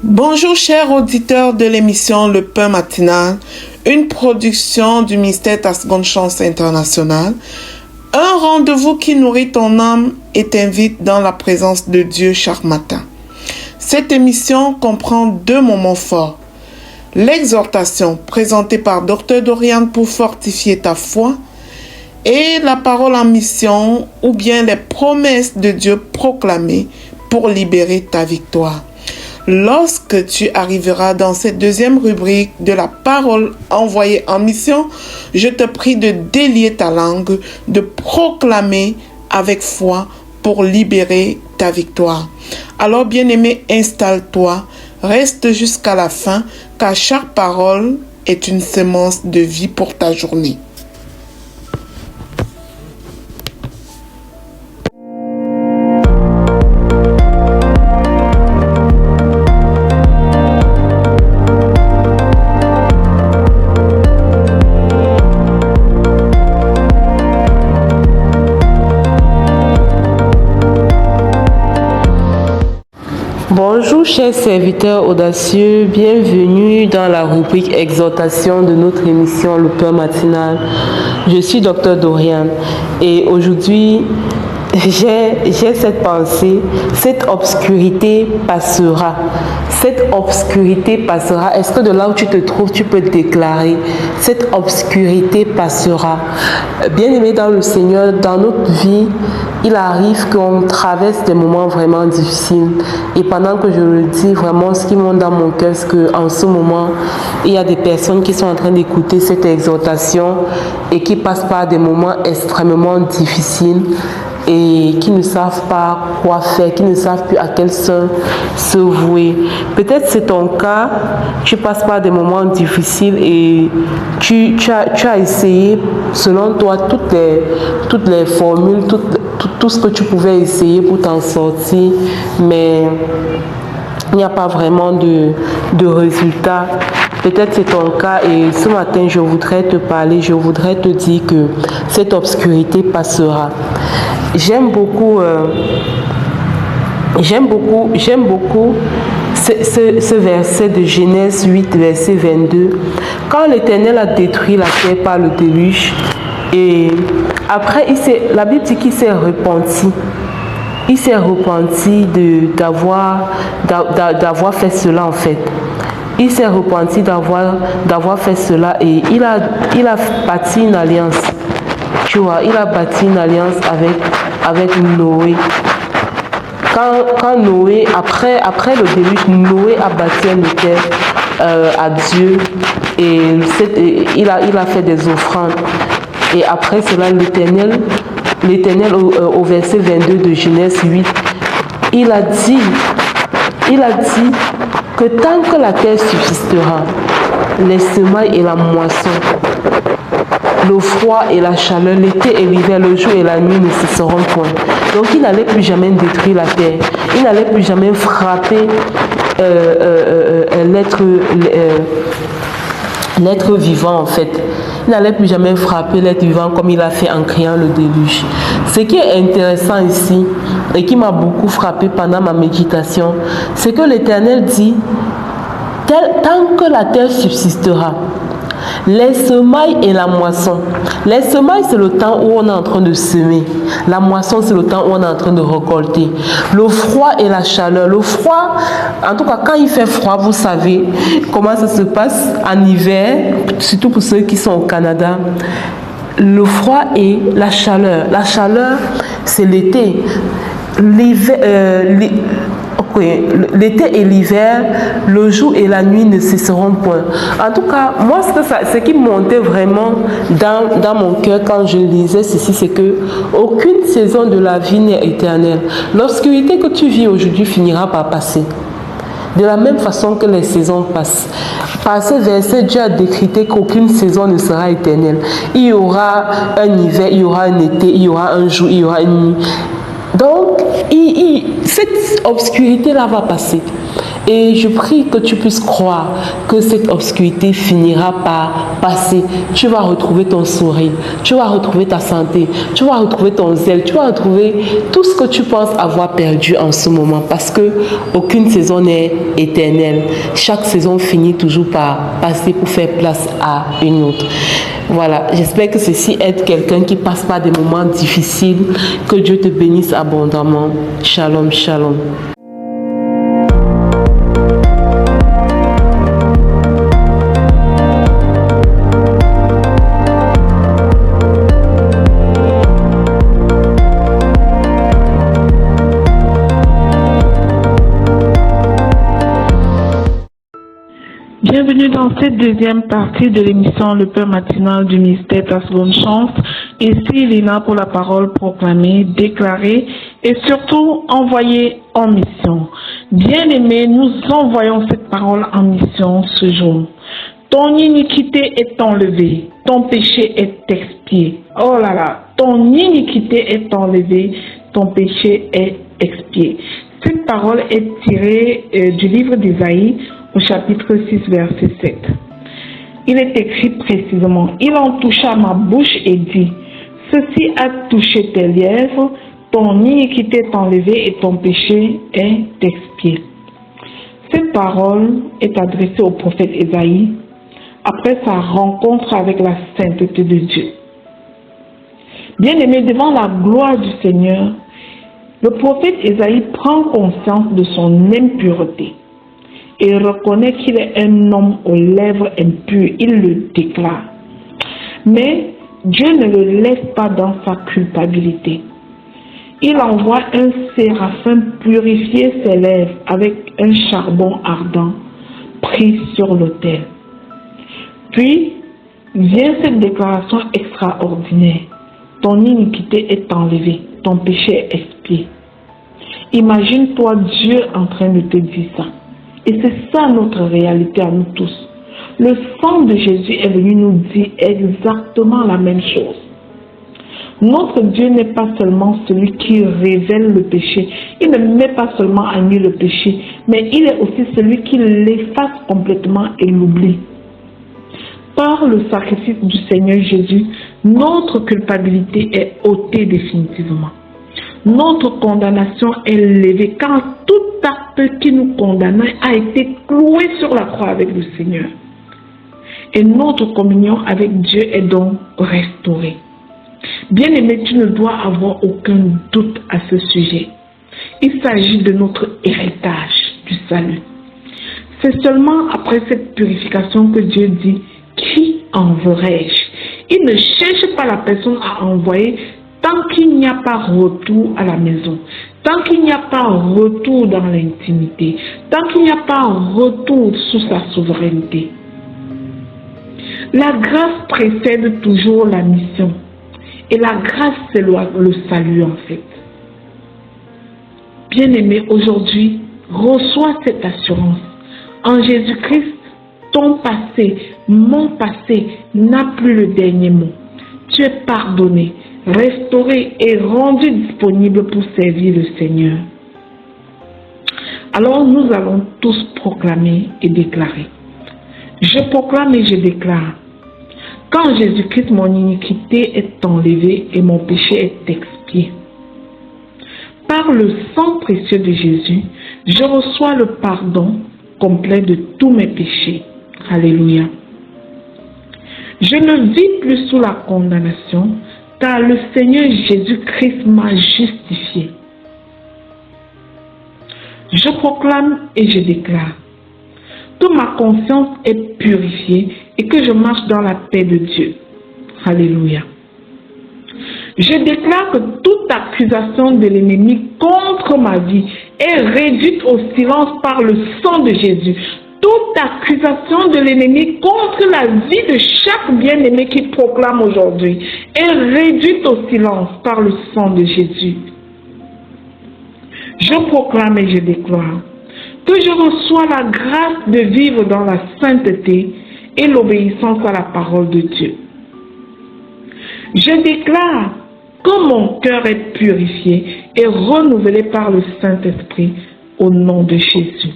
Bonjour chers auditeurs de l'émission Le Pain Matinal, une production du ministère Ta Seconde Chance International, un rendez-vous qui nourrit ton âme et t'invite dans la présence de Dieu chaque matin. Cette émission comprend deux moments forts. L'exhortation présentée par Dr Dorian pour fortifier ta foi et la parole en mission ou bien les promesses de Dieu proclamées pour libérer ta victoire. Lorsque tu arriveras dans cette deuxième rubrique de la parole envoyée en mission, je te prie de délier ta langue, de proclamer avec foi pour libérer ta victoire. Alors, bien-aimé, installe-toi, reste jusqu'à la fin, car chaque parole est une semence de vie pour ta journée. Bonjour chers serviteurs audacieux, bienvenue dans la rubrique exhortation de notre émission Le Pain Matinal. Je suis Dr Dorian et aujourd'hui j'ai cette pensée, cette obscurité passera. Cette obscurité passera. Est-ce que de là où tu te trouves, tu peux déclarer, cette obscurité passera. Bien-aimé dans le Seigneur, dans notre vie, il arrive qu'on traverse des moments vraiment difficiles. Et pendant que je le dis, vraiment, ce qui monte dans mon cœur, c'est qu'en ce moment, il y a des personnes qui sont en train d'écouter cette exhortation et qui passent par des moments extrêmement difficiles et qui ne savent pas quoi faire, qui ne savent plus à quel sein se vouer. Peut-être c'est ton cas, tu passes par des moments difficiles et tu as essayé, selon toi, toutes les formules, tout ce que tu pouvais essayer pour t'en sortir, mais il n'y a pas vraiment de résultat. Peut-être c'est ton cas et ce matin je voudrais te parler, je voudrais te dire que cette obscurité passera. J'aime beaucoup ce verset de Genèse 8, verset 22. Quand l'Éternel a détruit la terre par le déluge, et après, la Bible dit qu'il s'est repenti. Il s'est repenti d'avoir fait cela en fait. Il s'est repenti d'avoir fait cela et il a bâti une alliance. Tu vois, il a bâti une alliance avec Noé. Quand Noé, après le déluge, Noé a bâti un autel à Dieu et il a fait des offrandes. Et après cela, l'Éternel au verset 22 de Genèse 8, il a dit que tant que la terre subsistera, les semailles et la moisson, le froid et la chaleur, l'été et l'hiver, le jour et la nuit ne cesseront point. Donc il n'allait plus jamais détruire la terre. Il n'allait plus jamais frapper l'être vivant en fait. Il n'allait plus jamais frapper l'être vivant comme il a fait en créant le déluge. Ce qui est intéressant ici et qui m'a beaucoup frappé pendant ma méditation, c'est que l'Éternel dit, tant que la terre subsistera, les semailles et la moisson. Les semailles, c'est le temps où on est en train de semer. La moisson, c'est le temps où on est en train de récolter. Le froid et la chaleur. Le froid, en tout cas, quand il fait froid, vous savez comment ça se passe en hiver, surtout pour ceux qui sont au Canada. Le froid et la chaleur. La chaleur, c'est l'été. L'été et l'hiver, le jour et la nuit ne cesseront point. En tout cas, moi, ce qui montait vraiment dans mon cœur quand je lisais ceci, c'est que aucune saison de la vie n'est éternelle. L'obscurité que tu vis aujourd'hui finira par passer. De la même façon que les saisons passent. Par ce verset, Dieu a décrété qu'aucune saison ne sera éternelle. Il y aura un hiver, il y aura un été, il y aura un jour, il y aura une nuit. Donc, cette obscurité-là va passer. Et je prie que tu puisses croire que cette obscurité finira par passer. Tu vas retrouver ton sourire, tu vas retrouver ta santé, tu vas retrouver ton zèle, tu vas retrouver tout ce que tu penses avoir perdu en ce moment, parce que aucune saison n'est éternelle. Chaque saison finit toujours par passer pour faire place à une autre. Voilà, j'espère que ceci aide quelqu'un qui passe par des moments difficiles. Que Dieu te bénisse abondamment. Shalom, shalom. Bienvenue dans cette deuxième partie de l'émission Le Pain matinal du ministère Ta Seconde Chance. Ici Lina pour la parole proclamée, déclarée et surtout envoyée en mission. Bien-aimés, nous envoyons cette parole en mission ce jour. Ton iniquité est enlevée, ton péché est expié. Oh là là, ton iniquité est enlevée, ton péché est expié. Cette parole est tirée du livre d'Isaïe au chapitre 6, verset 7. Il est écrit précisément, « Il en toucha ma bouche et dit, ceci a touché tes lèvres, ton iniquité est enlevée et ton péché est expié. » Cette parole est adressée au prophète Ésaïe après sa rencontre avec la sainteté de Dieu. Bien-aimé, devant la gloire du Seigneur, le prophète Ésaïe prend conscience de son impureté et reconnaît qu'il est un homme aux lèvres impures. Il le déclare. Mais Dieu ne le laisse pas dans sa culpabilité. Il envoie un séraphin purifier ses lèvres avec un charbon ardent pris sur l'autel. Puis vient cette déclaration extraordinaire. Ton iniquité est enlevée, ton péché est expié. Imagine-toi Dieu en train de te dire ça. Et c'est ça notre réalité à nous tous. Le sang de Jésus est venu nous dire exactement la même chose. Notre Dieu n'est pas seulement celui qui révèle le péché. Il ne met pas seulement à nu le péché, mais il est aussi celui qui l'efface complètement et l'oublie. Par le sacrifice du Seigneur Jésus, notre culpabilité est ôtée définitivement. Notre condamnation est levée car tout acte qui nous condamnait a été cloué sur la croix avec le Seigneur. Et notre communion avec Dieu est donc restaurée. Bien-aimé, tu ne dois avoir aucun doute à ce sujet. Il s'agit de notre héritage du salut. C'est seulement après cette purification que Dieu dit « Qui enverrai-je » Il ne cherche pas la personne à envoyer tant qu'il n'y a pas retour à la maison, tant qu'il n'y a pas retour dans l'intimité, tant qu'il n'y a pas retour sous sa souveraineté. La grâce précède toujours la mission. Et la grâce, c'est le salut en fait. Bien-aimé, aujourd'hui, reçois cette assurance. En Jésus-Christ, ton passé, mon passé n'a plus le dernier mot. Tu es pardonné, restauré et rendu disponible pour servir le Seigneur. Alors nous allons tous proclamer et déclarer. Je proclame et je déclare. Quand Jésus-Christ, mon iniquité est enlevée et mon péché est expié. Par le sang précieux de Jésus, je reçois le pardon complet de tous mes péchés. Alléluia. Je ne vis plus sous la condamnation, car le Seigneur Jésus-Christ m'a justifié. Je proclame et je déclare que ma conscience est purifiée et que je marche dans la paix de Dieu. Alléluia. Je déclare que toute accusation de l'ennemi contre ma vie est réduite au silence par le sang de Jésus. Toute accusation de l'ennemi contre la vie de chaque bien-aimé qui proclame aujourd'hui est réduite au silence par le sang de Jésus. Je proclame et je déclare que je reçois la grâce de vivre dans la sainteté et l'obéissance à la parole de Dieu. Je déclare que mon cœur est purifié et renouvelé par le Saint-Esprit au nom de Jésus.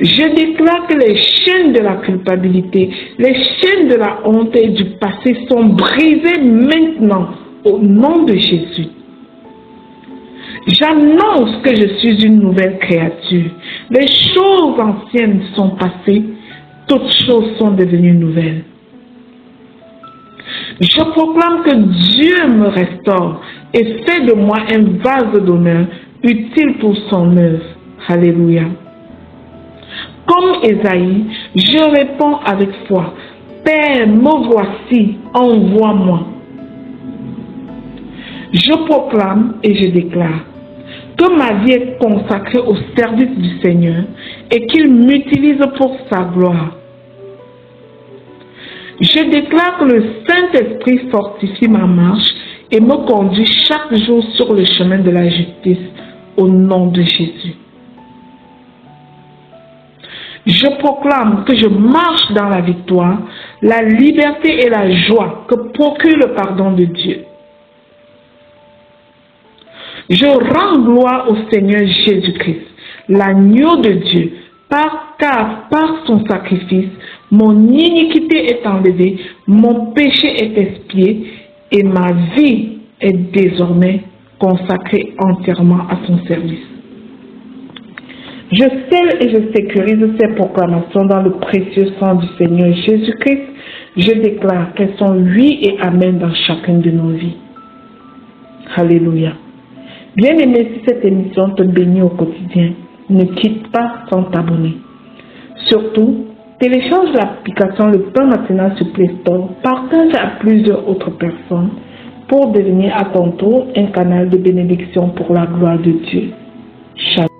Je déclare que les chaînes de la culpabilité, les chaînes de la honte et du passé sont brisées maintenant au nom de Jésus. J'annonce que je suis une nouvelle créature. Les choses anciennes sont passées, toutes choses sont devenues nouvelles. Je proclame que Dieu me restaure et fait de moi un vase d'honneur utile pour son œuvre. Alléluia. Comme Ésaïe, je réponds avec foi, Père, me voici, envoie-moi. Je proclame et je déclare que ma vie est consacrée au service du Seigneur et qu'il m'utilise pour sa gloire. Je déclare que le Saint-Esprit fortifie ma marche et me conduit chaque jour sur le chemin de la justice au nom de Jésus. Je proclame que je marche dans la victoire, la liberté et la joie que procure le pardon de Dieu. Je rends gloire au Seigneur Jésus-Christ, l'agneau de Dieu, car par son sacrifice, mon iniquité est enlevée, mon péché est expié et ma vie est désormais consacrée entièrement à son service. Je scelle et je sécurise ces proclamations dans le précieux sang du Seigneur Jésus-Christ. Je déclare qu'elles sont oui et amen dans chacune de nos vies. Alléluia. Bien-aimé, si cette émission te bénit au quotidien, ne quitte pas sans t'abonner. Surtout, télécharge l'application Le Pain Matinal sur Play Store, partage à plusieurs autres personnes pour devenir à ton tour un canal de bénédiction pour la gloire de Dieu. Shalom.